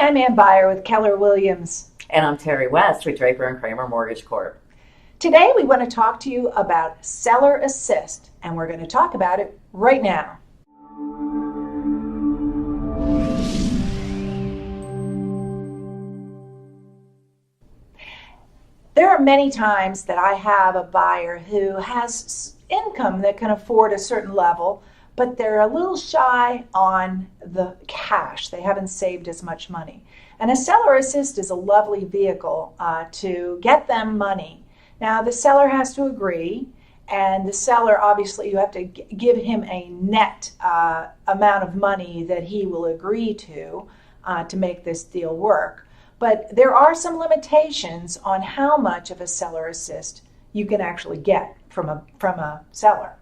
I'm Ann Byer with Keller Williams. And I'm Terry West with Draper and Kramer Mortgage Corp. Today we want to talk to you about seller assist, and we're going to talk about it right now. There are many times that I have a buyer who has income that can afford a certain level, but they're a little shy on the cash. They haven't saved as much money. And a seller assist is a lovely vehicle to get them money. Now, the seller has to agree, and the seller, obviously, you have to give him a net amount of money that he will agree to make this deal work. But there are some limitations on how much of a seller assist you can actually get from a seller.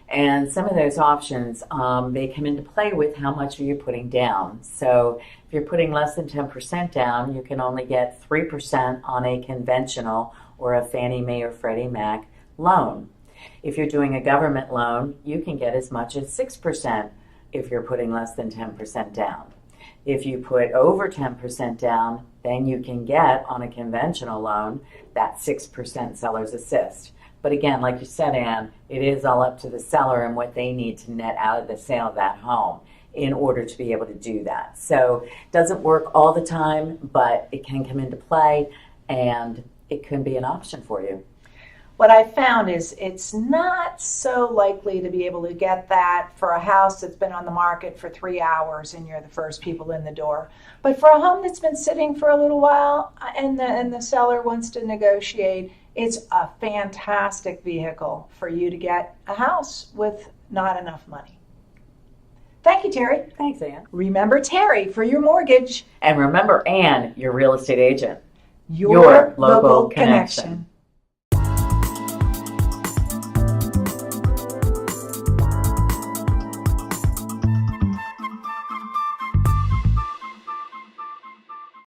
And some of those options, they come into play with how much are you putting down. So if you're putting less than 10% down, you can only get 3% on a conventional or a Fannie Mae or Freddie Mac loan. If you're doing a government loan, you can get as much as 6% if you're putting less than 10% down. If you put over 10% down, then you can get on a conventional loan that 6% seller's assist. But again, like you said, Ann, it is all up to the seller and what they need to net out of the sale of that home in order to be able to do that. So it doesn't work all the time, but it can come into play and it can be an option for you. What I found is it's not so likely to be able to get that for a house that's been on the market for 3 hours and you're the first people in the door. But for a home that's been sitting for a little while and the seller wants to negotiate, it's a fantastic vehicle for you to get a house with not enough money. Thank you, Terry. Thanks, Ann. Remember Terry for your mortgage. And remember Ann, your real estate agent. Your local connection.